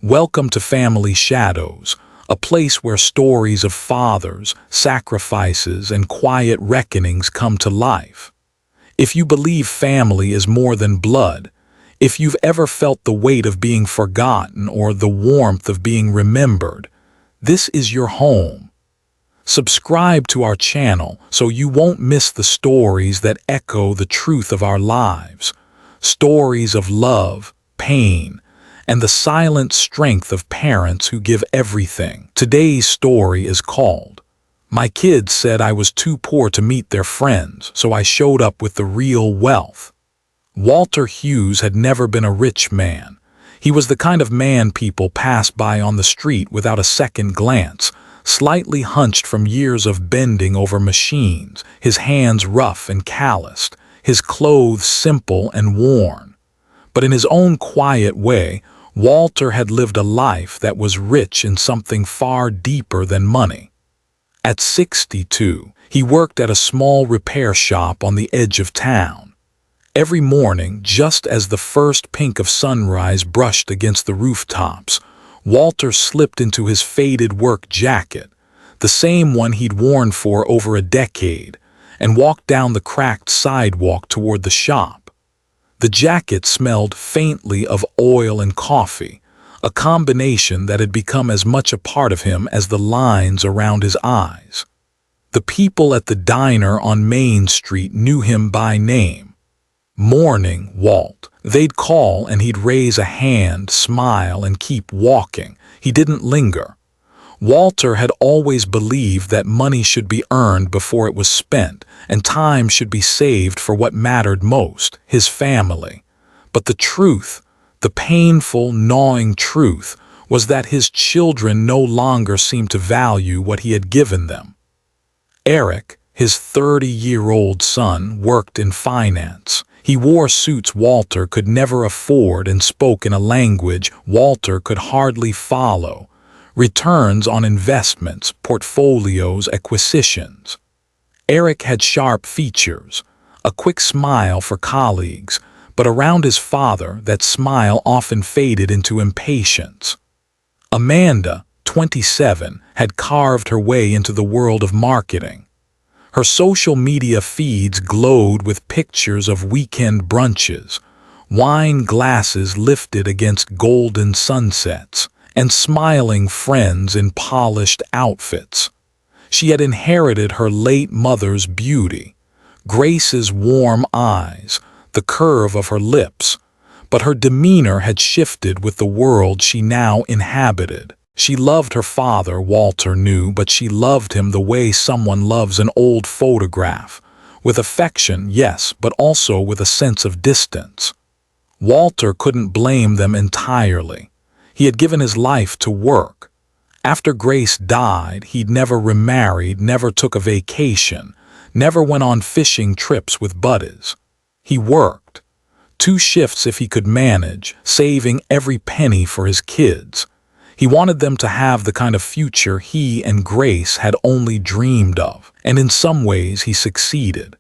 Welcome to Family Shadows, a place where stories of fathers, sacrifices, and quiet reckonings come to life. If you believe family is more than blood, if you've ever felt the weight of being forgotten or the warmth of being remembered, this is your home. Subscribe to our channel so you won't miss the stories that echo the truth of our lives, stories of love, pain, and the silent strength of parents who give everything. Today's story is called, "My Kids Said I Was Too Poor to Meet Their Friends, so I Showed Up with the Real Wealth." Walter Hughes had never been a rich man. He was the kind of man people pass by on the street without a second glance, slightly hunched from years of bending over machines, his hands rough and calloused, his clothes simple and worn. But in his own quiet way, Walter had lived a life that was rich in something far deeper than money. At 62, he worked at a small repair shop on the edge of town. Every morning, just as the first pink of sunrise brushed against the rooftops, Walter slipped into his faded work jacket, the same one he'd worn for over a decade, and walked down the cracked sidewalk toward the shop. The jacket smelled faintly of oil and coffee, a combination that had become as much a part of him as the lines around his eyes. The people at the diner on Main Street knew him by name. "Morning, Walt." They'd call and he'd raise a hand, smile, and keep walking. He didn't linger. Walter had always believed that money should be earned before it was spent, and time should be saved for what mattered most, his family. But the truth, the painful, gnawing truth, was that his children no longer seemed to value what he had given them. Eric, his 30-year-old son, worked in finance. He wore suits Walter could never afford and spoke in a language Walter could hardly follow. Returns on investments, portfolios, acquisitions. Eric had sharp features, a quick smile for colleagues, but around his father that smile often faded into impatience. Amanda, 27, had carved her way into the world of marketing. Her social media feeds glowed with pictures of weekend brunches, wine glasses lifted against golden sunsets, and smiling friends in polished outfits. She had inherited her late mother's beauty, Grace's warm eyes, the curve of her lips, but her demeanor had shifted with the world she now inhabited. She loved her father, Walter knew, but she loved him the way someone loves an old photograph, with affection, yes, but also with a sense of distance. Walter couldn't blame them entirely. He had given his life to work. After Grace died, he'd never remarried, never took a vacation, never went on fishing trips with buddies. He worked. 2 shifts if he could manage, saving every penny for his kids. He wanted them to have the kind of future he and Grace had only dreamed of, and in some ways he succeeded.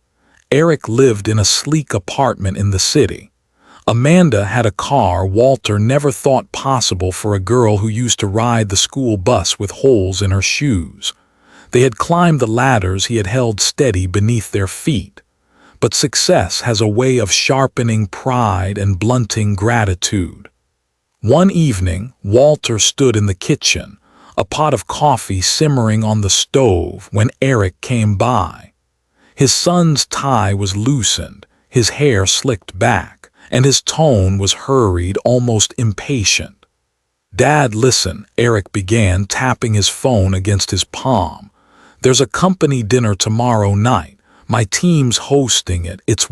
Eric lived in a sleek apartment in the city. Amanda had a car Walter never thought possible for a girl who used to ride the school bus with holes in her shoes. They had climbed the ladders he had held steady beneath their feet. But success has a way of sharpening pride and blunting gratitude. One evening, Walter stood in the kitchen, a pot of coffee simmering on the stove, when Eric came by. His son's tie was loosened, his hair slicked back, and his tone was hurried, almost impatient. "Dad, listen," Eric began, tapping his phone against his palm. "There's a company dinner tomorrow night. My team's hosting it. It's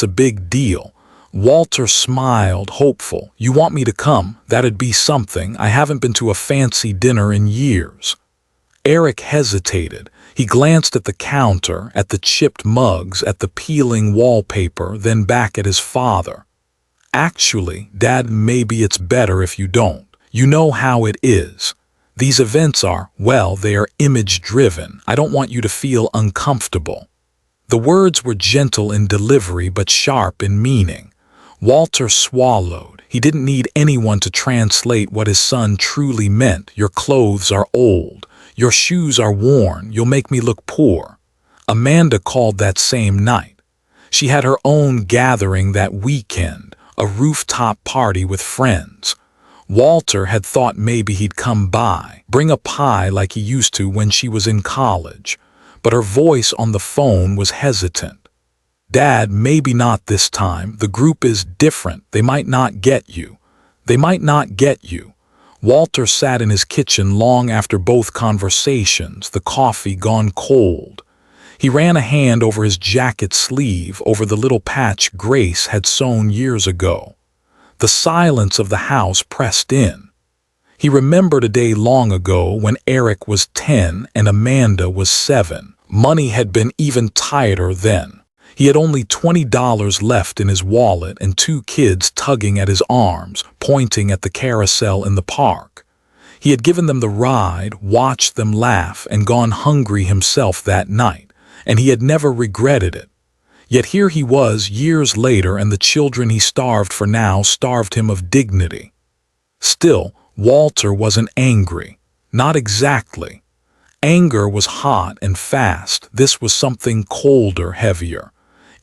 a big deal." Walter smiled, hopeful. "You want me to come? That'd be something. I haven't been to a fancy dinner in years." Eric hesitated. He glanced at the counter, at the chipped mugs, at the peeling wallpaper, then back at his father. "Actually, Dad, maybe it's better if you don't. You know how it is. These events are, well, they are image-driven. I don't want you to feel uncomfortable." The words were gentle in delivery but sharp in meaning. Walter swallowed. He didn't need anyone to translate what his son truly meant. "Your clothes are old. Your shoes are worn. You'll make me look poor." Amanda called that same night. She had her own gathering that weekend, a rooftop party with friends. Walter had thought maybe he'd come by, bring a pie like he used to when she was in college, but her voice on the phone was hesitant. "Dad, maybe not this time. The group is different. They might not get you. They might not get you." Walter sat in his kitchen long after both conversations, the coffee gone cold. He ran a hand over his jacket sleeve, over the little patch Grace had sewn years ago. The silence of the house pressed in. He remembered a day long ago when Eric was 10 and Amanda was 7. Money had been even tighter then. He had only $20 left in his wallet and 2 kids tugging at his arms, pointing at the carousel in the park. He had given them the ride, watched them laugh, and gone hungry himself that night, and he had never regretted it. Yet here he was years later, and the children he starved for now starved him of dignity. Still, Walter wasn't angry. Not exactly. Anger was hot and fast. This was something colder, heavier.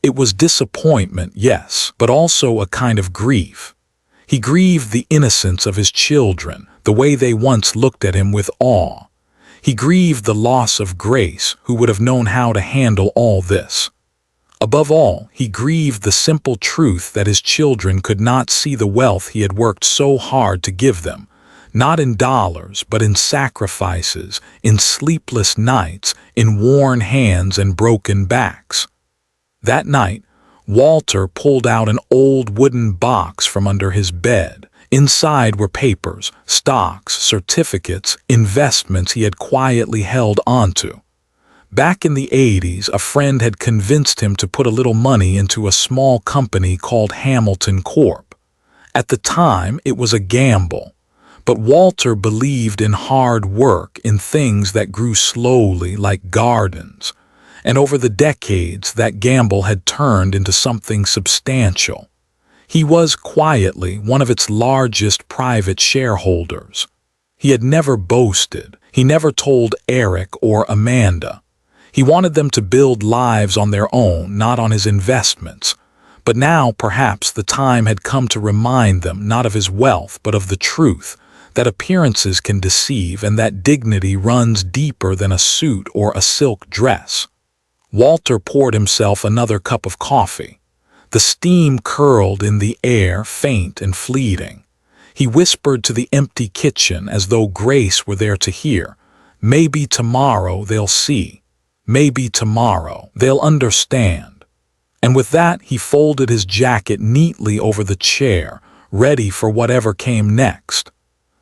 It was disappointment, yes, but also a kind of grief. He grieved the innocence of his children, the way they once looked at him with awe. He grieved the loss of Grace, who would have known how to handle all this. Above all, he grieved the simple truth that his children could not see the wealth he had worked so hard to give them, not in dollars, but in sacrifices, in sleepless nights, in worn hands and broken backs. That night, Walter pulled out an old wooden box from under his bed. Inside were papers, stocks, certificates, investments he had quietly held onto. Back in the 80s, a friend had convinced him to put a little money into a small company called Hamilton Corp. At the time, it was a gamble. But Walter believed in hard work, in things that grew slowly like gardens. And over the decades, that gamble had turned into something substantial. He was quietly one of its largest private shareholders. He had never boasted. He never told Eric or Amanda. He wanted them to build lives on their own, not on his investments. But now, perhaps, the time had come to remind them not of his wealth, but of the truth, that appearances can deceive and that dignity runs deeper than a suit or a silk dress. Walter poured himself another cup of coffee. The steam curled in the air, faint and fleeting. He whispered to the empty kitchen as though Grace were there to hear. "Maybe tomorrow they'll see. Maybe tomorrow they'll understand." And with that, he folded his jacket neatly over the chair, ready for whatever came next.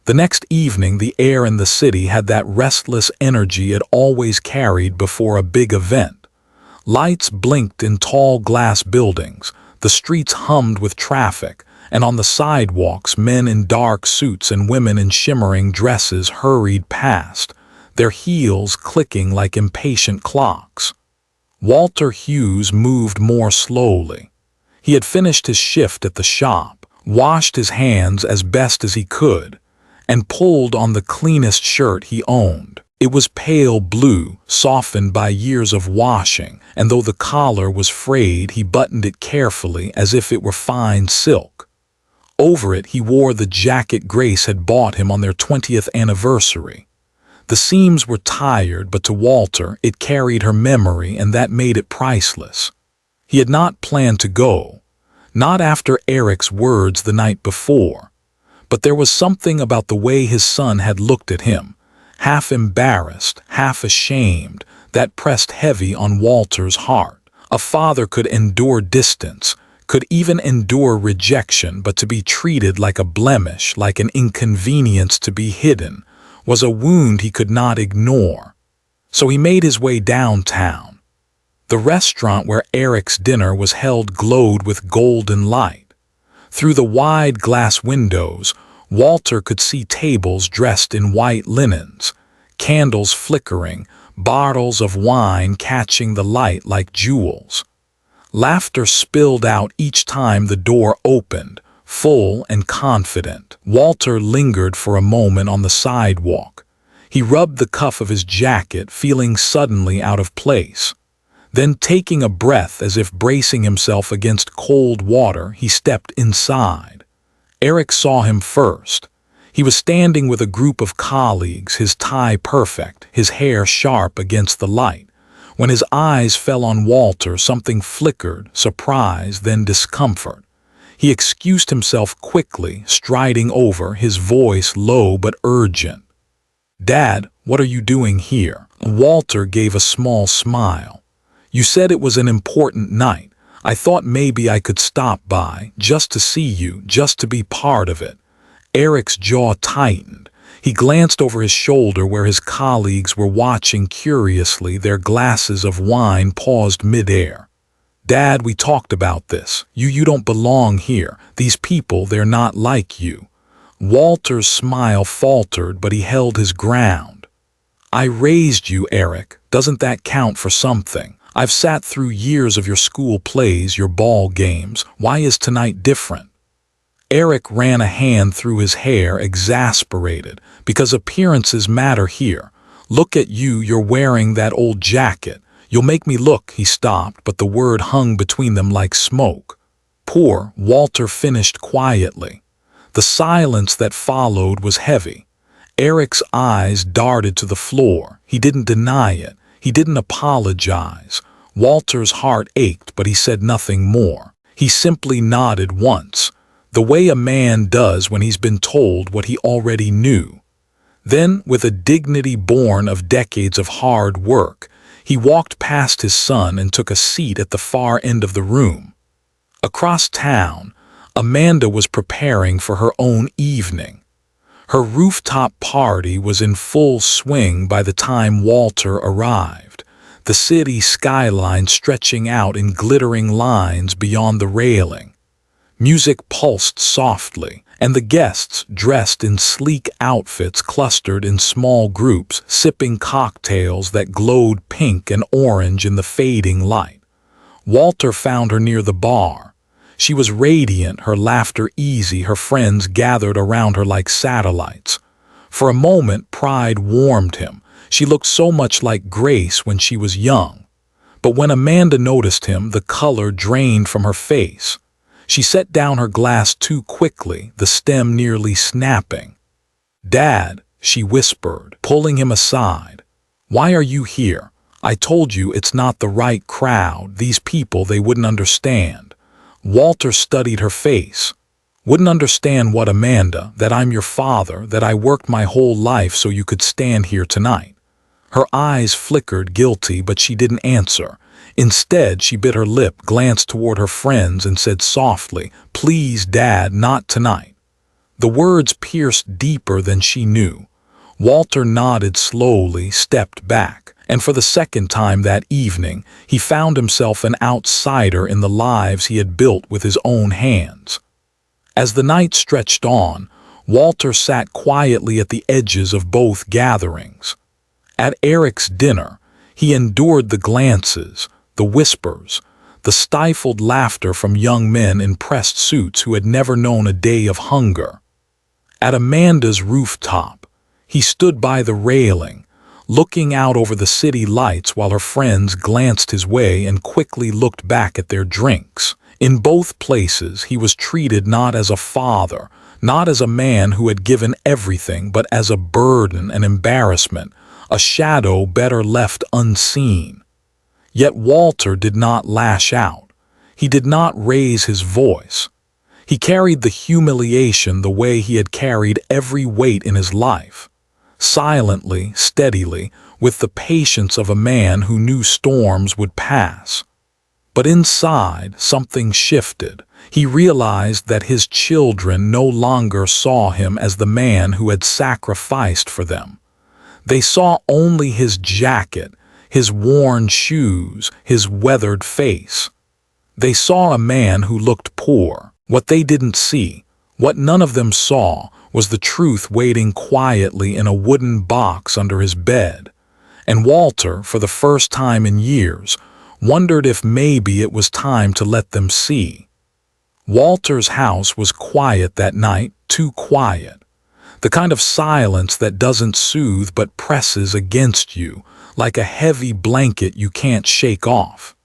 The next evening, the air in the city had that restless energy it always carried before a big event. Lights blinked in tall glass buildings, the streets hummed with traffic, and on the sidewalks men in dark suits and women in shimmering dresses hurried past, their heels clicking like impatient clocks. Walter Hughes moved more slowly. He had finished his shift at the shop, washed his hands as best as he could, and pulled on the cleanest shirt he owned. It was pale blue, softened by years of washing, and though the collar was frayed, he buttoned it carefully as if it were fine silk. Over it he wore the jacket Grace had bought him on their 20th anniversary. The seams were tired, but to Walter it carried her memory, and that made it priceless. He had not planned to go, not after Eric's words the night before. But there was something about the way his son had looked at him, half embarrassed, half ashamed, that pressed heavy on Walter's heart. A father could endure distance, could even endure rejection, but to be treated like a blemish, like an inconvenience to be hidden, was a wound he could not ignore. So he made his way downtown. The restaurant where Eric's dinner was held glowed with golden light. Through the wide glass windows, Walter could see tables dressed in white linens, candles flickering, bottles of wine catching the light like jewels. Laughter spilled out each time the door opened, full and confident. Walter lingered for a moment on the sidewalk. He rubbed the cuff of his jacket, feeling suddenly out of place. Then, taking a breath as if bracing himself against cold water, he stepped inside. Eric saw him first. He was standing with a group of colleagues, his tie perfect, his hair sharp against the light. When his eyes fell on Walter, something flickered, surprise, then discomfort. He excused himself quickly, striding over, his voice low but urgent. "Dad, what are you doing here?" Walter gave a small smile. "You said it was an important night. I thought maybe I could stop by, just to see you, just to be part of it." Eric's jaw tightened. He glanced over his shoulder where his colleagues were watching curiously, their glasses of wine paused midair. "Dad, we talked about this. You don't belong here. These people, they're not like you." Walter's smile faltered, but he held his ground. "I raised you, Eric. Doesn't that count for something? I've sat through years of your school plays, your ball games. Why is tonight different?" Eric ran a hand through his hair, exasperated. "Because appearances matter here. Look at you, you're wearing that old jacket. You'll make me look." He stopped, but the word hung between them like smoke. "Poor," Walter finished quietly. The silence that followed was heavy. Eric's eyes darted to the floor. He didn't deny it. He didn't apologize. Walter's heart ached, but he said nothing more. He simply nodded once, the way a man does when he's been told what he already knew. Then, with a dignity born of decades of hard work, he walked past his son and took a seat at the far end of the room. Across town, Amanda was preparing for her own evening. Her rooftop party was in full swing by the time Walter arrived, the city skyline stretching out in glittering lines beyond the railing. Music pulsed softly, and the guests, dressed in sleek outfits, clustered in small groups, sipping cocktails that glowed pink and orange in the fading light. Walter found her near the bar. She was radiant, her laughter easy, her friends gathered around her like satellites. For a moment, pride warmed him. She looked so much like Grace when she was young. But when Amanda noticed him, the color drained from her face. She set down her glass too quickly, the stem nearly snapping. "Dad," she whispered, pulling him aside. "Why are you here? I told you it's not the right crowd. These people, they wouldn't understand." Walter studied her face. "Wouldn't understand what, Amanda? That I'm your father, that I worked my whole life so you could stand here tonight." Her eyes flickered guilty, but she didn't answer. Instead, she bit her lip, glanced toward her friends, and said softly, "Please, Dad, not tonight." The words pierced deeper than she knew. Walter nodded slowly, stepped back, and for the second time that evening, he found himself an outsider in the lives he had built with his own hands. As the night stretched on, Walter sat quietly at the edges of both gatherings. At Eric's dinner, he endured the glances, the whispers, the stifled laughter from young men in pressed suits who had never known a day of hunger. At Amanda's rooftop, he stood by the railing, looking out over the city lights while her friends glanced his way and quickly looked back at their drinks. In both places, he was treated not as a father, not as a man who had given everything, but as a burden, an embarrassment, a shadow better left unseen. Yet Walter did not lash out. He did not raise his voice. He carried the humiliation the way he had carried every weight in his life. Silently, steadily, with the patience of a man who knew storms would pass. But inside, something shifted. He realized that his children no longer saw him as the man who had sacrificed for them. They saw only his jacket, his worn shoes, his weathered face. They saw a man who looked poor. What they didn't see, what none of them saw, was the truth waiting quietly in a wooden box under his bed. And Walter, for the first time in years, wondered if maybe it was time to let them see. Walter's house was quiet that night, too quiet. The kind of silence that doesn't soothe but presses against you, like a heavy blanket you can't shake off.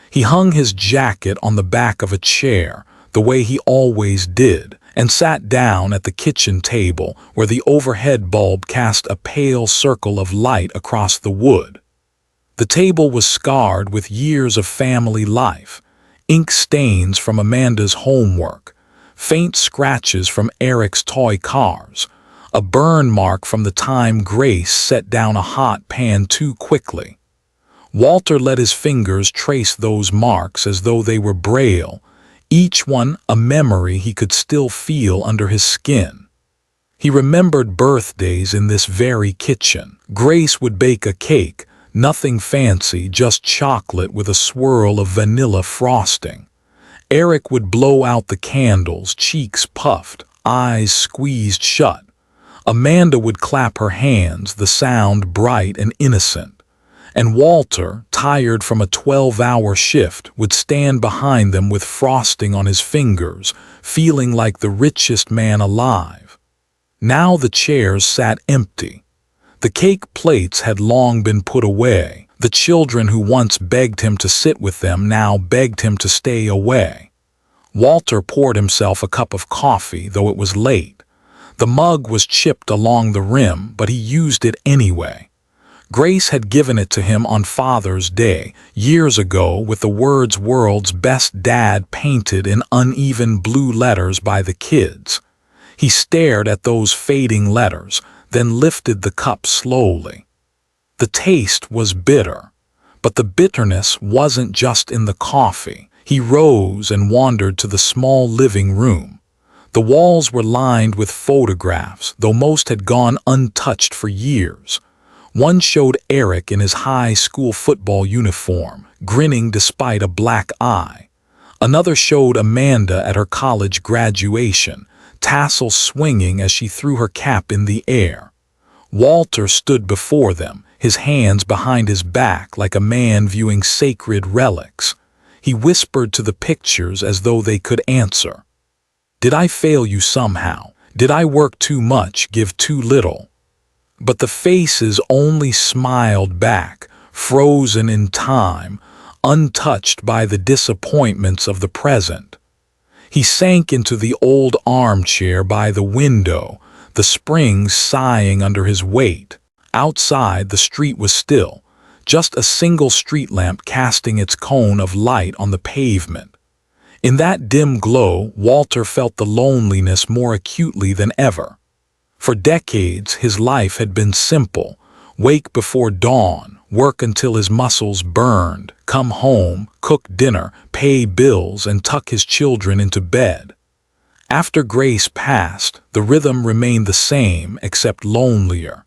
He hung his jacket on the back of a chair, the way he always did, and sat down at the kitchen table where the overhead bulb cast a pale circle of light across the wood. The table was scarred with years of family life, ink stains from Amanda's homework, faint scratches from Eric's toy cars, a burn mark from the time Grace set down a hot pan too quickly. Walter let his fingers trace those marks as though they were braille, each one a memory he could still feel under his skin. He remembered birthdays in this very kitchen. Grace would bake a cake, nothing fancy, just chocolate with a swirl of vanilla frosting. Eric would blow out the candles, cheeks puffed, eyes squeezed shut. Amanda would clap her hands, the sound bright and innocent. And Walter, tired from a 12-hour shift, would stand behind them with frosting on his fingers, feeling like the richest man alive. Now the chairs sat empty. The cake plates had long been put away. The children who once begged him to sit with them now begged him to stay away. Walter poured himself a cup of coffee, though it was late. The mug was chipped along the rim, but he used it anyway. Grace had given it to him on Father's Day, years ago, with the words "World's Best Dad" painted in uneven blue letters by the kids. He stared at those fading letters, then lifted the cup slowly. The taste was bitter, but the bitterness wasn't just in the coffee. He rose and wandered to the small living room. The walls were lined with photographs, though most had gone untouched for years. One showed Eric in his high school football uniform, grinning despite a black eye. Another showed Amanda at her college graduation, tassels swinging as she threw her cap in the air. Walter stood before them, his hands behind his back like a man viewing sacred relics. He whispered to the pictures as though they could answer. "Did I fail you somehow? Did I work too much, give too little?" But the faces only smiled back, frozen in time, untouched by the disappointments of the present. He sank into the old armchair by the window, the springs sighing under his weight. Outside, the street was still, just a single street lamp casting its cone of light on the pavement. In that dim glow, Walter felt the loneliness more acutely than ever. For decades, his life had been simple: wake before dawn, work until his muscles burned, come home, cook dinner, pay bills, and tuck his children into bed. After Grace passed, the rhythm remained the same, except lonelier.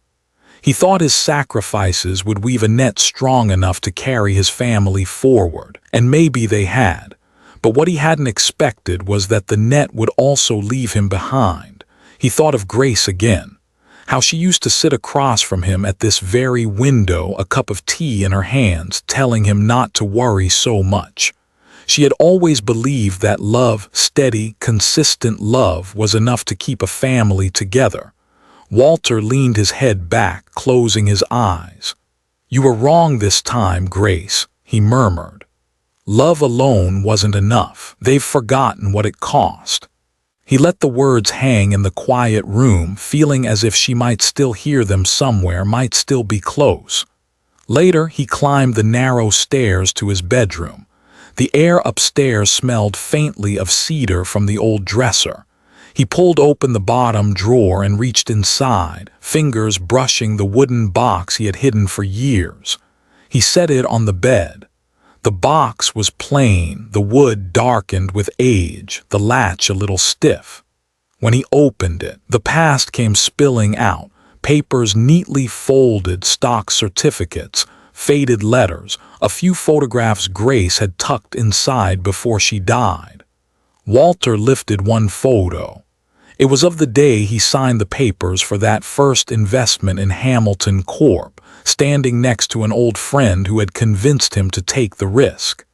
He thought his sacrifices would weave a net strong enough to carry his family forward, and maybe they had. But what he hadn't expected was that the net would also leave him behind. He thought of Grace again, how she used to sit across from him at this very window, a cup of tea in her hands, telling him not to worry so much. She had always believed that love, steady, consistent love, was enough to keep a family together. Walter leaned his head back, closing his eyes. "You were wrong this time, Grace," he murmured. "Love alone wasn't enough. They've forgotten what it cost." He let the words hang in the quiet room, feeling as if she might still hear them somewhere, might still be close. Later, he climbed the narrow stairs to his bedroom. The air upstairs smelled faintly of cedar from the old dresser. He pulled open the bottom drawer and reached inside, fingers brushing the wooden box he had hidden for years. He set it on the bed. The box was plain, the wood darkened with age, the latch a little stiff. When he opened it, the past came spilling out, papers neatly folded, stock certificates, faded letters, a few photographs Grace had tucked inside before she died. Walter lifted one photo. It was of the day he signed the papers for that first investment in Hamilton Corp., standing next to an old friend who had convinced him to take the risk.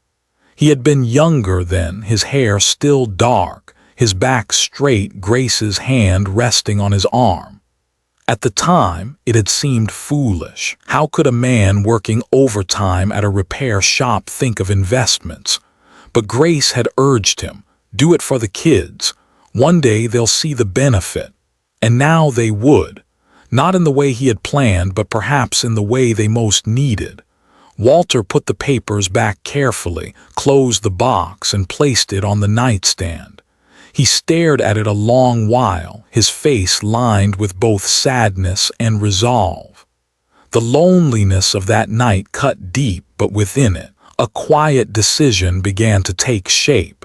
He had been younger then, his hair still dark, his back straight, Grace's hand resting on his arm. At the time, it had seemed foolish. How could a man working overtime at a repair shop think of investments? But Grace had urged him, do it for the kids. One day they'll see the benefit. And now they would. Not in the way he had planned, but perhaps in the way they most needed. Walter put the papers back carefully, closed the box, and placed it on the nightstand. He stared at it a long while, his face lined with both sadness and resolve. The loneliness of that night cut deep, but within it, a quiet decision began to take shape.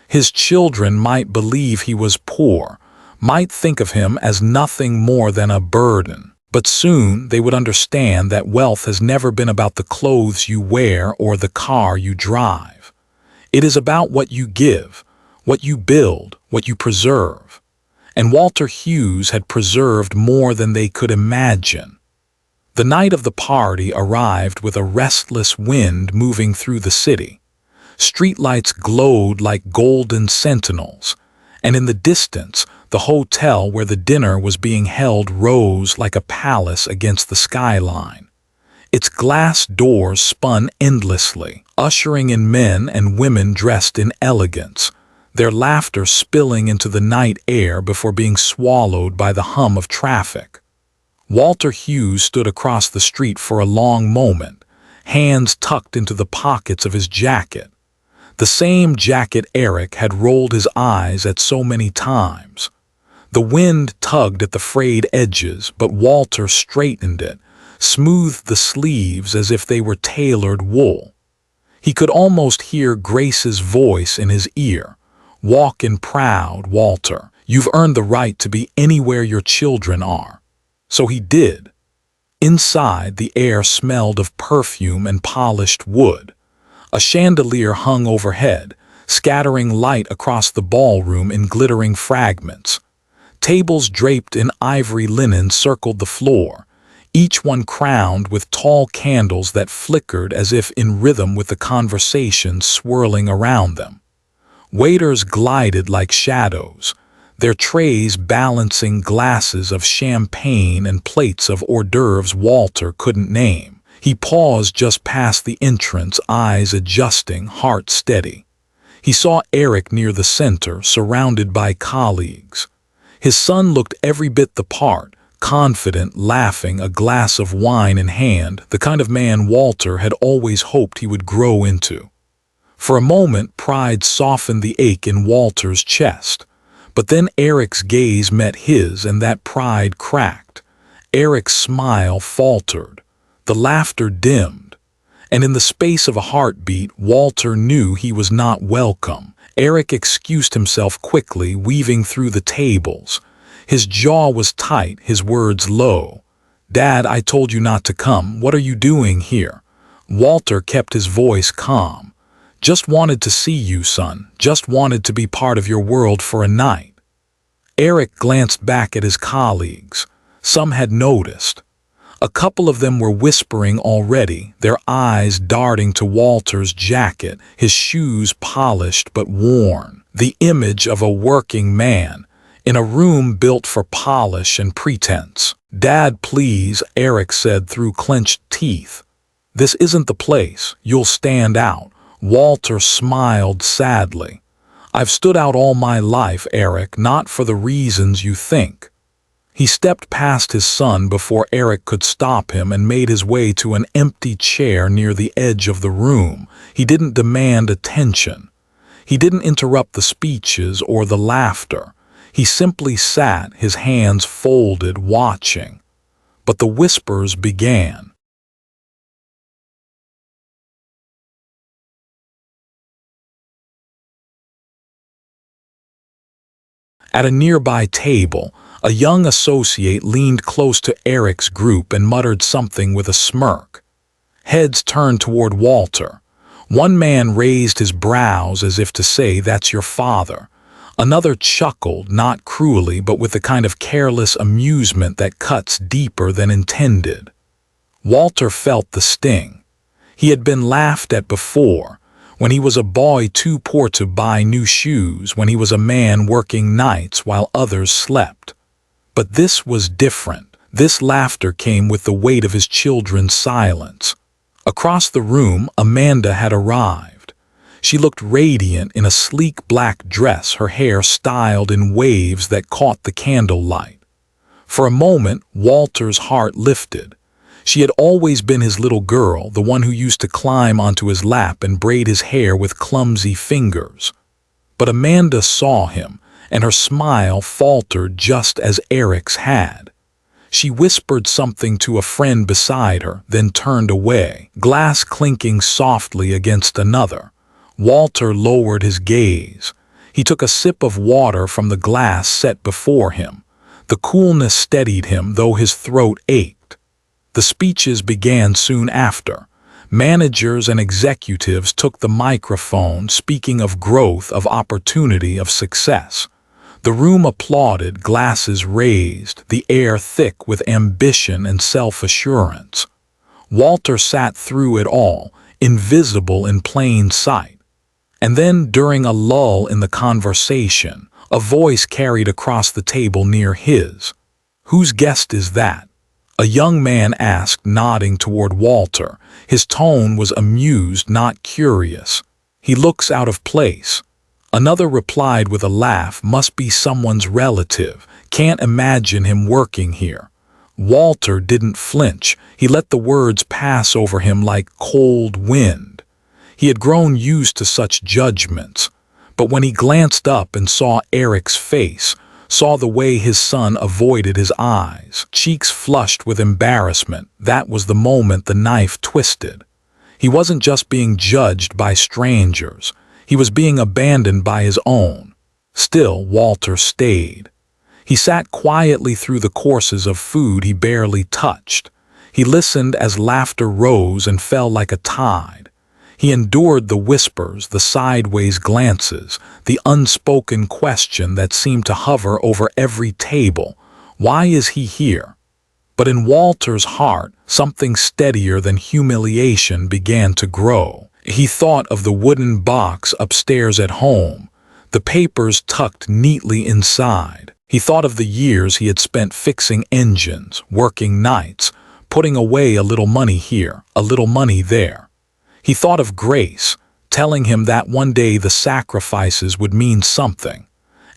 His children might believe he was poor, might think of him as nothing more than a burden. But soon they would understand that wealth has never been about the clothes you wear or the car you drive. It is about what you give, what you build, what you preserve. And Walter Hughes had preserved more than they could imagine. The night of the party arrived with a restless wind moving through the city. Streetlights glowed like golden sentinels, and in the distance, the hotel where the dinner was being held rose like a palace against the skyline. Its glass doors spun endlessly, ushering in men and women dressed in elegance, their laughter spilling into the night air before being swallowed by the hum of traffic. Walter Hughes stood across the street for a long moment, hands tucked into the pockets of his jacket. The same jacket Eric had rolled his eyes at so many times. The wind tugged at the frayed edges, but Walter straightened it, smoothed the sleeves as if they were tailored wool. He could almost hear Grace's voice in his ear. Walk in proud, Walter. You've earned the right to be anywhere your children are. So he did. Inside, the air smelled of perfume and polished wood. A chandelier hung overhead, scattering light across the ballroom in glittering fragments. Tables draped in ivory linen circled the floor, each one crowned with tall candles that flickered as if in rhythm with the conversation swirling around them. Waiters glided like shadows, their trays balancing glasses of champagne and plates of hors d'oeuvres Walter couldn't name. He paused just past the entrance, eyes adjusting, heart steady. He saw Eric near the center, surrounded by colleagues. His son looked every bit the part, confident, laughing, a glass of wine in hand, the kind of man Walter had always hoped he would grow into. For a moment, pride softened the ache in Walter's chest. But then Eric's gaze met his, and that pride cracked. Eric's smile faltered. The laughter dimmed. And in the space of a heartbeat, Walter knew he was not welcome. Eric excused himself quickly, weaving through the tables. His jaw was tight, his words low. "Dad, I told you not to come. What are you doing here?" Walter kept his voice calm. "Just wanted to see you, son. Just wanted to be part of your world for a night." Eric glanced back at his colleagues. Some had noticed. A couple of them were whispering already, their eyes darting to Walter's jacket, his shoes polished but worn. The image of a working man, in a room built for polish and pretense. "Dad, please," Eric said through clenched teeth. "This isn't the place. You'll stand out." Walter smiled sadly. "I've stood out all my life, Eric, not for the reasons you think." He stepped past his son before Eric could stop him and made his way to an empty chair near the edge of the room. He didn't demand attention. He didn't interrupt the speeches or the laughter. He simply sat, his hands folded, watching. But the whispers began. At a nearby table, a young associate leaned close to Eric's group and muttered something with a smirk. Heads turned toward Walter. One man raised his brows as if to say, "That's your father." Another chuckled, not cruelly, but with the kind of careless amusement that cuts deeper than intended. Walter felt the sting. He had been laughed at before, when he was a boy too poor to buy new shoes, when he was a man working nights while others slept. But this was different. This laughter came with the weight of his children's silence. Across the room, Amanda had arrived. She looked radiant in a sleek black dress, her hair styled in waves that caught the candlelight. For a moment, Walter's heart lifted. She had always been his little girl, the one who used to climb onto his lap and braid his hair with clumsy fingers. But Amanda saw him, and her smile faltered just as Eric's had. She whispered something to a friend beside her, then turned away, glass clinking softly against another. Walter lowered his gaze. He took a sip of water from the glass set before him. The coolness steadied him, though his throat ached. The speeches began soon after. Managers and executives took the microphone, speaking of growth, of opportunity, of success. The room applauded, glasses raised, the air thick with ambition and self-assurance. Walter sat through it all, invisible in plain sight. And then, during a lull in the conversation, a voice carried across the table near his. "Whose guest is that?" A young man asked, nodding toward Walter. His tone was amused, not curious. "He looks out of place." Another replied with a laugh, "Must be someone's relative. Can't imagine him working here." Walter didn't flinch. He let the words pass over him like cold wind. He had grown used to such judgments. But when he glanced up and saw Eric's face, saw the way his son avoided his eyes, cheeks flushed with embarrassment, that was the moment the knife twisted. He wasn't just being judged by strangers. He was being abandoned by his own. Still, Walter stayed. He sat quietly through the courses of food he barely touched. He listened as laughter rose and fell like a tide. He endured the whispers, the sideways glances, the unspoken question that seemed to hover over every table. Why is he here? But in Walter's heart, something steadier than humiliation began to grow. He thought of the wooden box upstairs at home, the papers tucked neatly inside. He thought of the years he had spent fixing engines, working nights, putting away a little money here, a little money there. He thought of Grace, telling him that one day the sacrifices would mean something.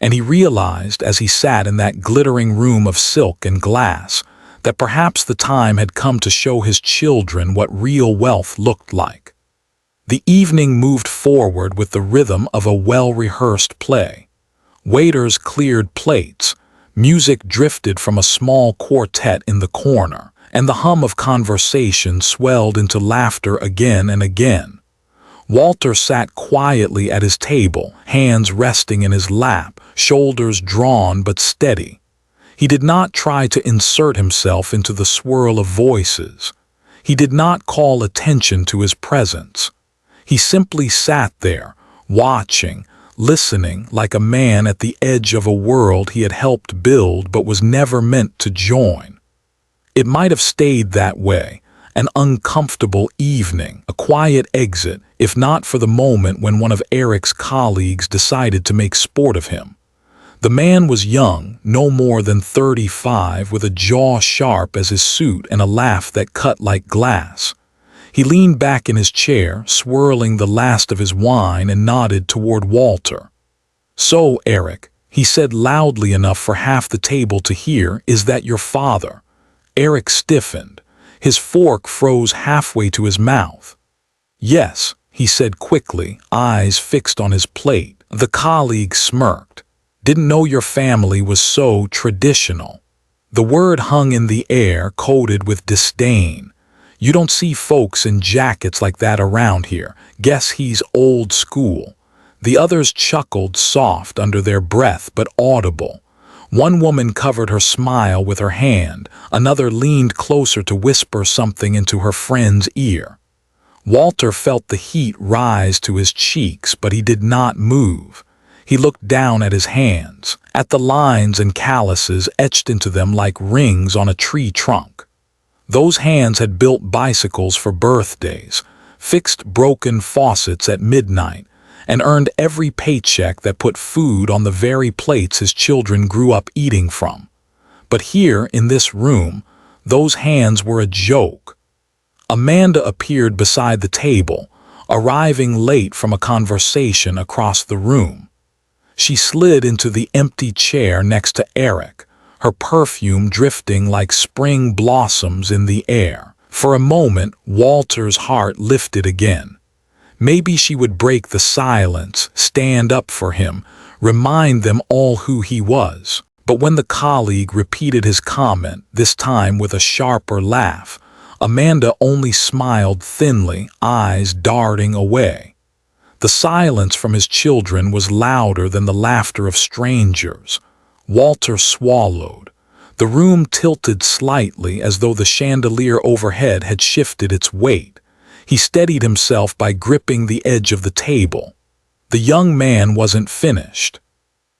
And he realized, as he sat in that glittering room of silk and glass, that perhaps the time had come to show his children what real wealth looked like. The evening moved forward with the rhythm of a well-rehearsed play. Waiters cleared plates, music drifted from a small quartet in the corner, and the hum of conversation swelled into laughter again and again. Walter sat quietly at his table, hands resting in his lap, shoulders drawn but steady. He did not try to insert himself into the swirl of voices. He did not call attention to his presence. He simply sat there, watching, listening, like a man at the edge of a world he had helped build but was never meant to join. It might have stayed that way, an uncomfortable evening, a quiet exit, if not for the moment when one of Eric's colleagues decided to make sport of him. The man was young, no more than 35, with a jaw sharp as his suit and a laugh that cut like glass. He leaned back in his chair, swirling the last of his wine, and nodded toward Walter. "So, Eric," he said loudly enough for half the table to hear, "is that your father?" Eric stiffened. His fork froze halfway to his mouth. "Yes," he said quickly, eyes fixed on his plate. The colleague smirked. "Didn't know your family was so traditional." The word hung in the air, coated with disdain. "You don't see folks in jackets like that around here. Guess he's old school." The others chuckled, soft under their breath but audible. One woman covered her smile with her hand, another leaned closer to whisper something into her friend's ear. Walter felt the heat rise to his cheeks, but he did not move. He looked down at his hands, at the lines and calluses etched into them like rings on a tree trunk. Those hands had built bicycles for birthdays, fixed broken faucets at midnight, and earned every paycheck that put food on the very plates his children grew up eating from. But here, in this room, those hands were a joke. Amanda appeared beside the table, arriving late from a conversation across the room. She slid into the empty chair next to Eric, her perfume drifting like spring blossoms in the air. For a moment, Walter's heart lifted again. Maybe she would break the silence, stand up for him, remind them all who he was. But when the colleague repeated his comment, this time with a sharper laugh, Amanda only smiled thinly, eyes darting away. The silence from his children was louder than the laughter of strangers. Walter swallowed. The room tilted slightly as though the chandelier overhead had shifted its weight. He steadied himself by gripping the edge of the table. The young man wasn't finished.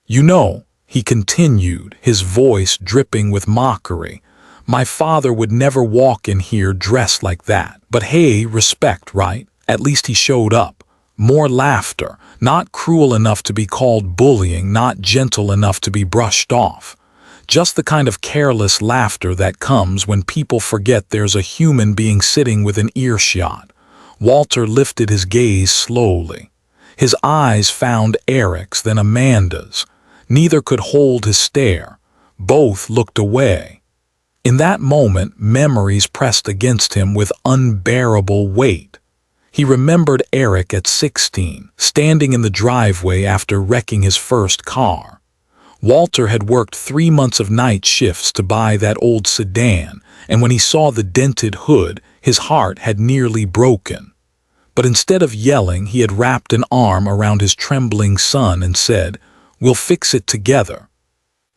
"You know," he continued, his voice dripping with mockery, "my father would never walk in here dressed like that. But hey, respect, right? At least he showed up. More laughter, not cruel enough to be called bullying, not gentle enough to be brushed off. Just the kind of careless laughter that comes when people forget there's a human being sitting within earshot." Walter lifted his gaze slowly. His eyes found Eric's, then Amanda's. Neither could hold his stare. Both looked away. In that moment, memories pressed against him with unbearable weight. He remembered Eric at 16, standing in the driveway after wrecking his first car. Walter had worked 3 months of night shifts to buy that old sedan, and when he saw the dented hood, his heart had nearly broken. But instead of yelling, he had wrapped an arm around his trembling son and said, "We'll fix it together."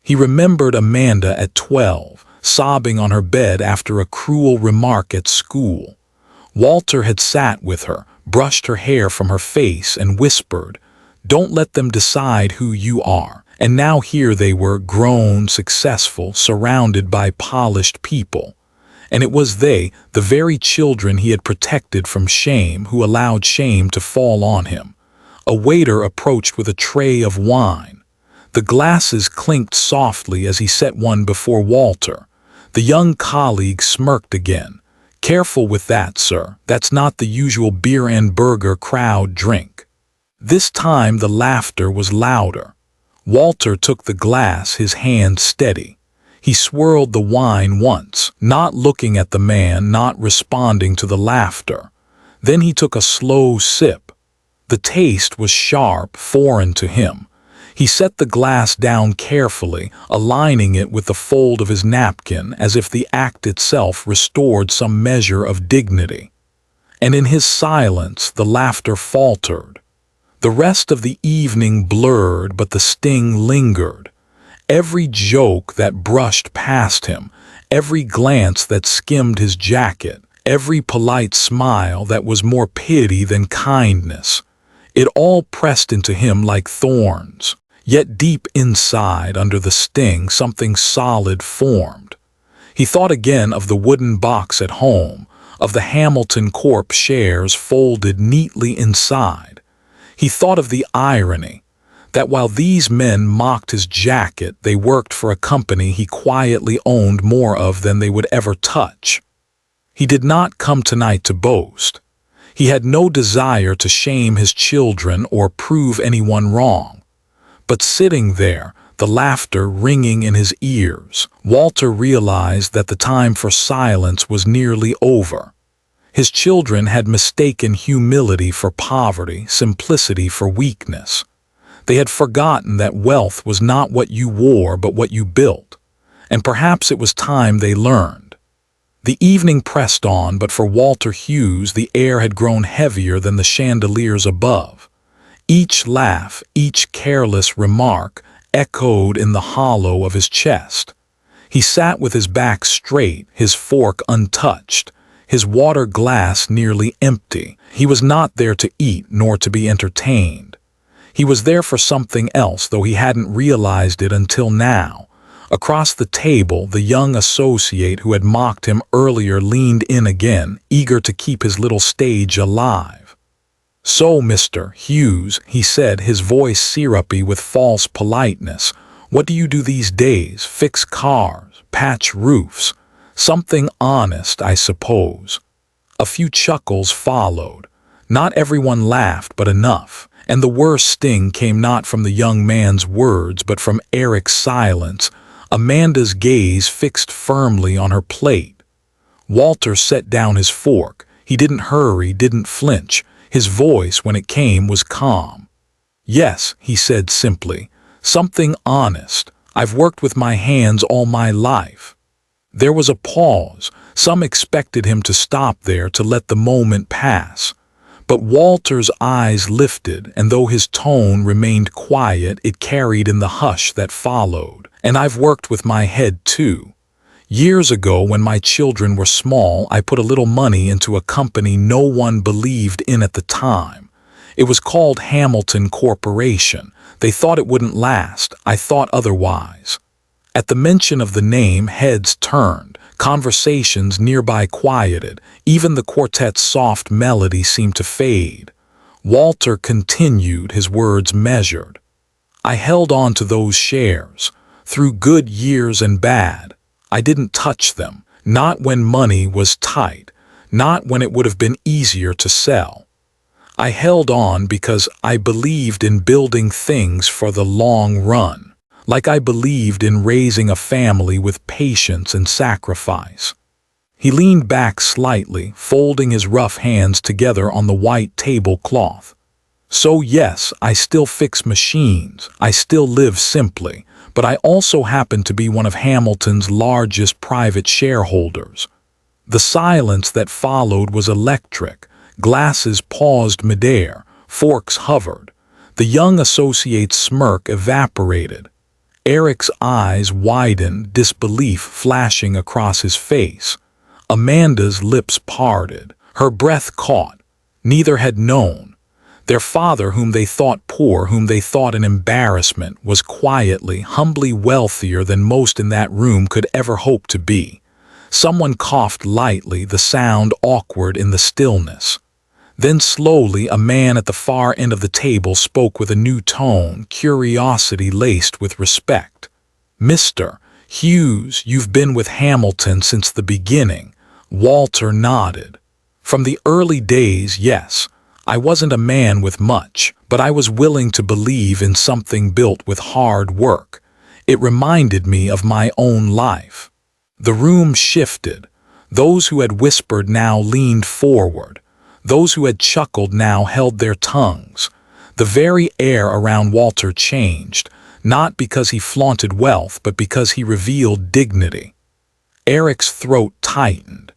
He remembered Amanda at 12, sobbing on her bed after a cruel remark at school. Walter had sat with her, brushed her hair from her face, and whispered, "Don't let them decide who you are." And now here they were, grown, successful, surrounded by polished people. And it was they, the very children he had protected from shame, who allowed shame to fall on him. A waiter approached with a tray of wine. The glasses clinked softly as he set one before Walter. The young colleague smirked again. "Careful with that, sir. That's not the usual beer and burger crowd drink." This time the laughter was louder. Walter took the glass, his hand steady. He swirled the wine once, not looking at the man, not responding to the laughter. Then he took a slow sip. The taste was sharp, foreign to him. He set the glass down carefully, aligning it with the fold of his napkin as if the act itself restored some measure of dignity. And in his silence, the laughter faltered. The rest of the evening blurred, but the sting lingered. Every joke that brushed past him, every glance that skimmed his jacket, every polite smile that was more pity than kindness, it all pressed into him like thorns. Yet deep inside, under the sting, something solid formed. He thought again of the wooden box at home, of the Hamilton Corp shares folded neatly inside. He thought of the irony, that while these men mocked his jacket, they worked for a company he quietly owned more of than they would ever touch. He did not come tonight to boast. He had no desire to shame his children or prove anyone wrong. But sitting there, the laughter ringing in his ears, Walter realized that the time for silence was nearly over. His children had mistaken humility for poverty, simplicity for weakness. They had forgotten that wealth was not what you wore but what you built, and perhaps it was time they learned. The evening pressed on, but for Walter Hughes the air had grown heavier than the chandeliers above. Each laugh, each careless remark echoed in the hollow of his chest. He sat with his back straight, his fork untouched, his water glass nearly empty. He was not there to eat nor to be entertained. He was there for something else, though he hadn't realized it until now, Across the table, the young associate who had mocked him earlier leaned in again, eager to keep his little stage alive. "So, Mr. Hughes," he said, his voice syrupy with false politeness, "what do you do these days? Fix cars, patch roofs. Something honest, I suppose." A few chuckles followed. Not everyone laughed, but enough. And the worst sting came not from the young man's words, but from Eric's silence, Amanda's gaze fixed firmly on her plate. Walter set down his fork. He didn't hurry, didn't flinch. His voice, when it came, was calm. "Yes," he said simply, "something honest. I've worked with my hands all my life." There was a pause. Some expected him to stop there, to let the moment pass. But Walter's eyes lifted, and though his tone remained quiet, it carried in the hush that followed. "And I've worked with my head too. Years ago, when my children were small, I put a little money into a company no one believed in at the time. It was called Hamilton Corporation. They thought it wouldn't last. I thought otherwise." At the mention of the name, heads turned. Conversations nearby quieted. Even the quartet's soft melody seemed to fade. Walter continued, his words measured. "I held on to those shares. Through good years and bad. I didn't touch them. Not when money was tight. Not when it would have been easier to sell. I held on because I believed in building things for the long run. Like I believed in raising a family with patience and sacrifice." He leaned back slightly, folding his rough hands together on the white tablecloth. "So yes, I still fix machines. I still live simply. But I also happen to be one of Hamilton's largest private shareholders." The silence that followed was electric. Glasses paused midair. Forks hovered. The young associate's smirk evaporated. Eric's eyes widened, disbelief flashing across his face. Amanda's lips parted. Her breath caught. Neither had known. Their father, whom they thought poor, whom they thought an embarrassment, was quietly, humbly wealthier than most in that room could ever hope to be. Someone coughed lightly, the sound awkward in the stillness. Then slowly, a man at the far end of the table spoke with a new tone, curiosity laced with respect. "Mr. Hughes, you've been with Hamilton since the beginning." Walter nodded. "From the early days, yes. I wasn't a man with much, but I was willing to believe in something built with hard work. It reminded me of my own life." The room shifted. Those who had whispered now leaned forward. Those who had chuckled now held their tongues. The very air around Walter changed, not because he flaunted wealth, but because he revealed dignity. Eric's throat tightened.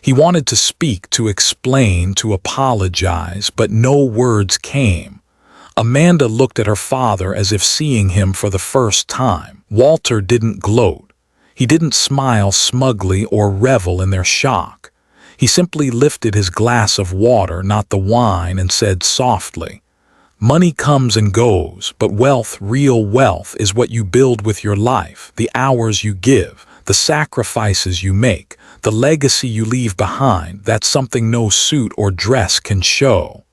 He wanted to speak, to explain, to apologize, but no words came. Amanda looked at her father as if seeing him for the first time. Walter didn't gloat. He didn't smile smugly or revel in their shock. He simply lifted his glass of water, not the wine, and said softly, "Money comes and goes, but wealth, real wealth, is what you build with your life, the hours you give, the sacrifices you make, the legacy you leave behind. That's something no suit or dress can show."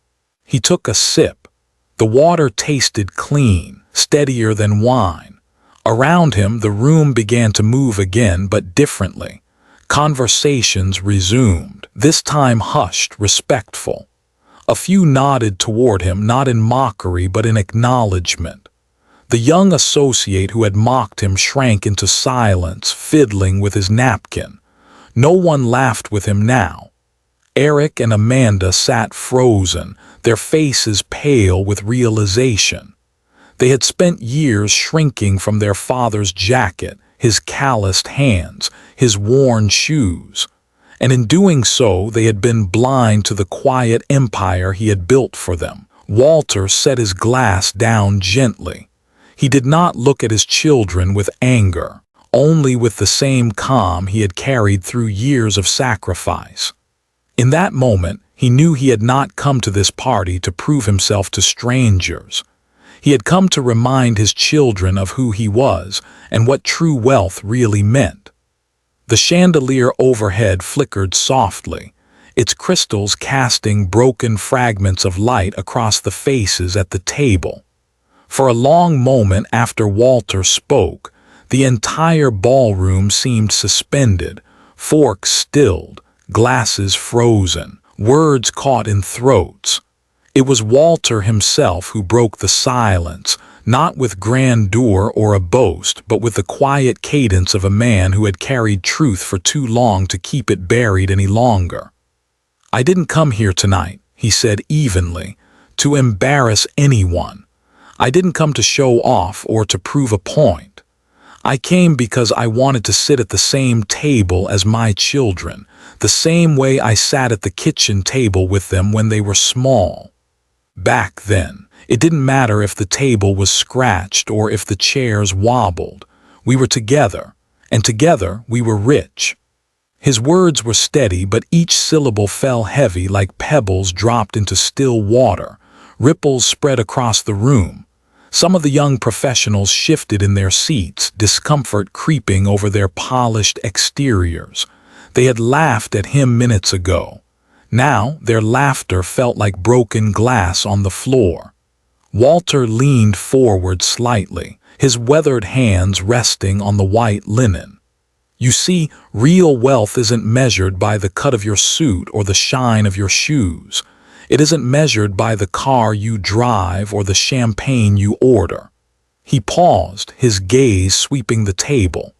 He took a sip. The water tasted clean, steadier than wine. Around him, the room began to move again, but differently. Conversations resumed, this time hushed, respectful. A few nodded toward him, not in mockery but in acknowledgement. The young associate who had mocked him shrank into silence, fiddling with his napkin. No one laughed with him now. Eric and Amanda sat frozen, their faces pale with realization. They had spent years shrinking from their father's jacket, his calloused hands, his worn shoes. And in doing so, they had been blind to the quiet empire he had built for them. Walter set his glass down gently. He did not look at his children with anger, only with the same calm he had carried through years of sacrifice. In that moment, he knew he had not come to this party to prove himself to strangers. He had come to remind his children of who he was and what true wealth really meant. The chandelier overhead flickered softly, its crystals casting broken fragments of light across the faces at the table. For a long moment after Walter spoke, the entire ballroom seemed suspended, forks stilled, glasses frozen, words caught in throats. It was Walter himself who broke the silence, not with grandeur or a boast, but with the quiet cadence of a man who had carried truth for too long to keep it buried any longer. "I didn't come here tonight," he said evenly, "to embarrass anyone. I didn't come to show off or to prove a point. I came because I wanted to sit at the same table as my children, the same way I sat at the kitchen table with them when they were small. Back then, it didn't matter if the table was scratched or if the chairs wobbled. We were together, and together we were rich." His words were steady, but each syllable fell heavy like pebbles dropped into still water. Ripples spread across the room. Some of the young professionals shifted in their seats, discomfort creeping over their polished exteriors. They had laughed at him minutes ago. Now their laughter felt like broken glass on the floor. Walter leaned forward slightly, his weathered hands resting on the white linen. "You see, real wealth isn't measured by the cut of your suit or the shine of your shoes. It isn't measured by the car you drive or the champagne you order." He paused, his gaze sweeping the table.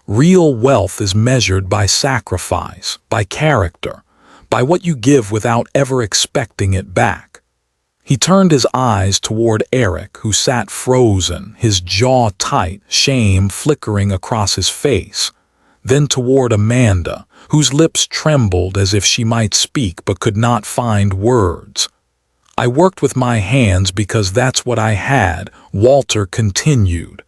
"Real wealth is measured by sacrifice, by character, by what you give without ever expecting it back." He turned his eyes toward Eric, who sat frozen, his jaw tight, shame flickering across his face. Then toward Amanda, whose lips trembled as if she might speak but could not find words. "I worked with my hands because that's what I had," Walter continued.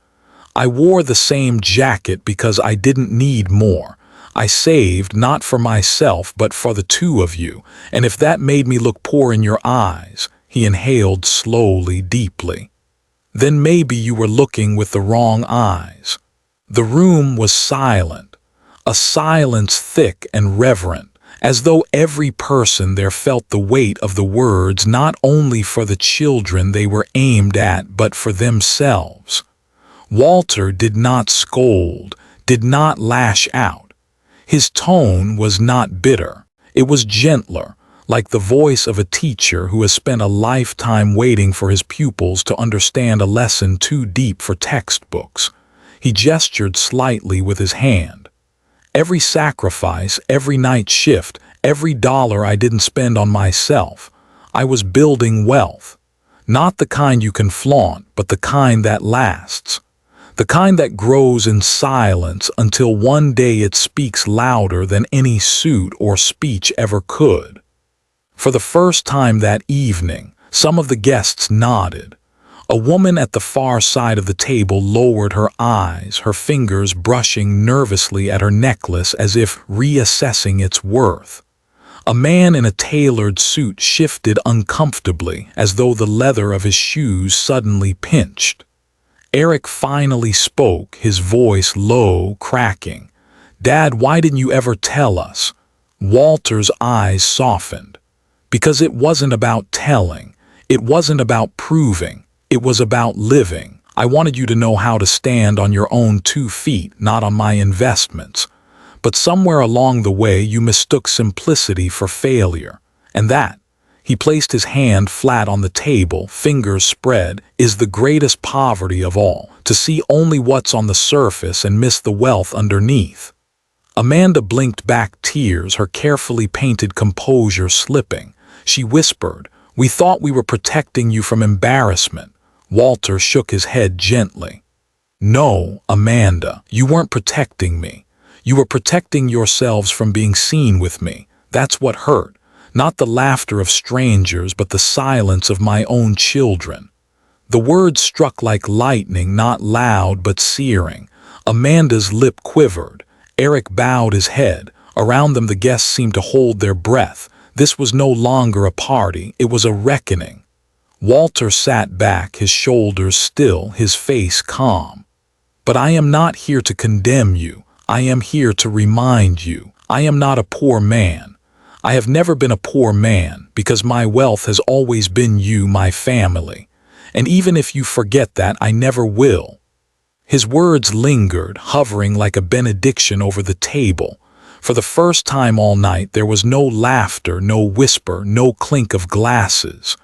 "I wore the same jacket because I didn't need more. I saved not for myself but for the two of you, and if that made me look poor in your eyes," he inhaled slowly, deeply, "then maybe you were looking with the wrong eyes." The room was silent. A silence thick and reverent, as though every person there felt the weight of the words not only for the children they were aimed at but for themselves. Walter did not scold, did not lash out. His tone was not bitter, it was gentler, like the voice of a teacher who has spent a lifetime waiting for his pupils to understand a lesson too deep for textbooks. He gestured slightly with his hand. "Every sacrifice, every night shift, every dollar I didn't spend on myself, I was building wealth. Not the kind you can flaunt, but the kind that lasts. The kind that grows in silence until one day it speaks louder than any suit or speech ever could." For the first time that evening, some of the guests nodded. A woman at the far side of the table lowered her eyes, her fingers brushing nervously at her necklace as if reassessing its worth. A man in a tailored suit shifted uncomfortably, as though the leather of his shoes suddenly pinched. Eric finally spoke, his voice low, cracking. "Dad, why didn't you ever tell us?" Walter's eyes softened. "Because it wasn't about telling. It wasn't about proving. It was about living. I wanted you to know how to stand on your own 2 feet, not on my investments. But somewhere along the way you mistook simplicity for failure. And that," he placed his hand flat on the table, fingers spread, "is the greatest poverty of all, to see only what's on the surface and miss the wealth underneath." Amanda blinked back tears, her carefully painted composure slipping. She whispered, "We thought we were protecting you from embarrassment." Walter shook his head gently. "No, Amanda, you weren't protecting me. You were protecting yourselves from being seen with me. That's what hurt. Not the laughter of strangers, but the silence of my own children." The words struck like lightning, not loud but searing. Amanda's lip quivered. Eric bowed his head. Around them the guests seemed to hold their breath. This was no longer a party, it was a reckoning. Walter sat back, his shoulders still, his face calm. "But I am not here to condemn you. I am here to remind you. I am not a poor man. I have never been a poor man because my wealth has always been you, my family. And even if you forget that, I never will." His words lingered, hovering like a benediction over the table. For the first time all night, there was no laughter, no whisper, no clink of glasses.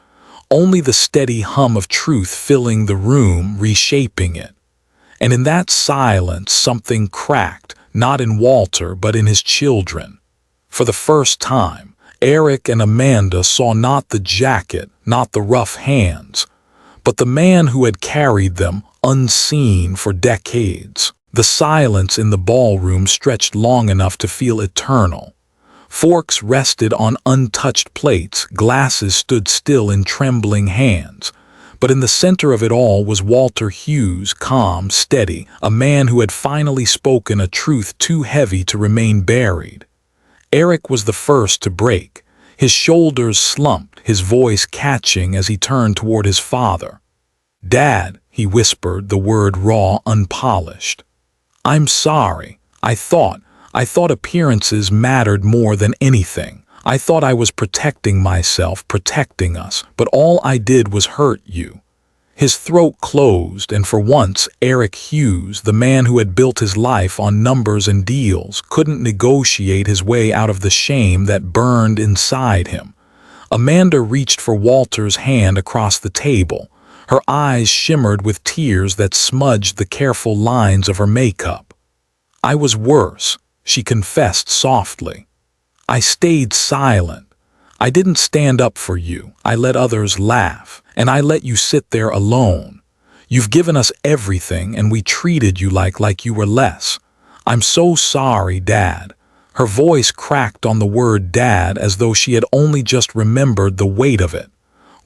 Only the steady hum of truth filling the room, reshaping it. And in that silence, something cracked, not in Walter, but in his children. For the first time, Eric and Amanda saw not the jacket, not the rough hands, but the man who had carried them unseen for decades. The silence in the ballroom stretched long enough to feel eternal. Forks rested on untouched plates, glasses stood still in trembling hands. But in the center of it all was Walter Hughes, calm, steady, a man who had finally spoken a truth too heavy to remain buried. Eric was the first to break. His shoulders slumped, his voice catching as he turned toward his father. "Dad," he whispered, the word raw, unpolished. "I'm sorry. I thought appearances mattered more than anything. I thought I was protecting myself, protecting us, but all I did was hurt you." His throat closed, and for once, Eric Hughes, the man who had built his life on numbers and deals, couldn't negotiate his way out of the shame that burned inside him. Amanda reached for Walter's hand across the table. Her eyes shimmered with tears that smudged the careful lines of her makeup. "I was worse," she confessed softly. "I stayed silent. I didn't stand up for you. I let others laugh, and I let you sit there alone. You've given us everything, and we treated you like you were less. I'm so sorry, Dad." Her voice cracked on the word dad as though she had only just remembered the weight of it.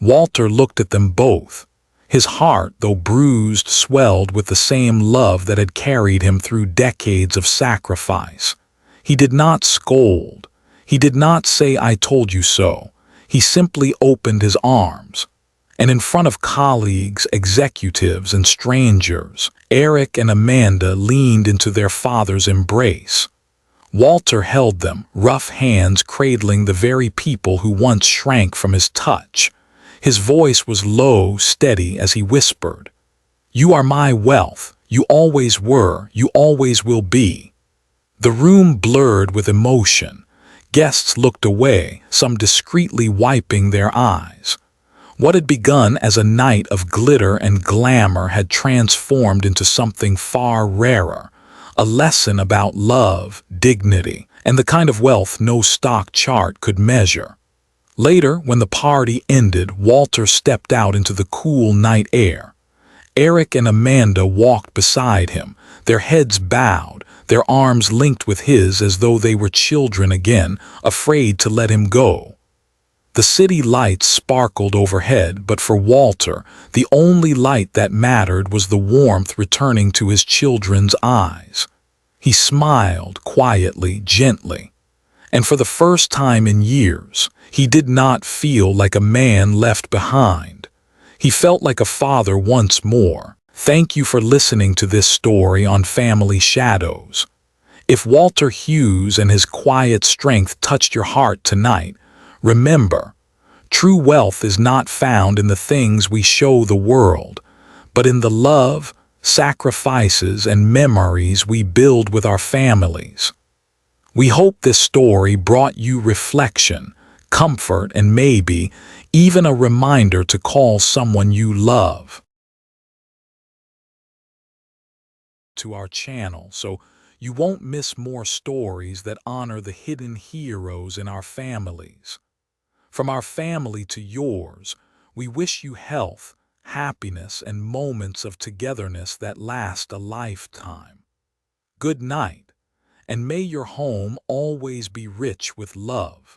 Walter looked at them both. His heart, though bruised, swelled with the same love that had carried him through decades of sacrifice. He did not scold. He did not say, "I told you so." He simply opened his arms. And in front of colleagues, executives, and strangers, Eric and Amanda leaned into their father's embrace. Walter held them, rough hands cradling the very people who once shrank from his touch. His voice was low, steady as he whispered, "You are my wealth. You always were. You always will be." The room blurred with emotion. Guests looked away, some discreetly wiping their eyes. What had begun as a night of glitter and glamour had transformed into something far rarer, a lesson about love, dignity, and the kind of wealth no stock chart could measure. Later, when the party ended, Walter stepped out into the cool night air. Eric and Amanda walked beside him, their heads bowed, their arms linked with his as though they were children again, afraid to let him go. The city lights sparkled overhead, but for Walter, the only light that mattered was the warmth returning to his children's eyes. He smiled quietly, gently. And for the first time in years, he did not feel like a man left behind. He felt like a father once more. Thank you for listening to this story on Family Shadows. If Walter Hughes and his quiet strength touched your heart tonight, remember, true wealth is not found in the things we show the world, but in the love, sacrifices, and memories we build with our families. We hope this story brought you reflection, comfort, and maybe even a reminder to call someone you love to our channel so you won't miss more stories that honor the hidden heroes in our families. From our family to yours, we wish you health, happiness, and moments of togetherness that last a lifetime. Good night, and may your home always be rich with love.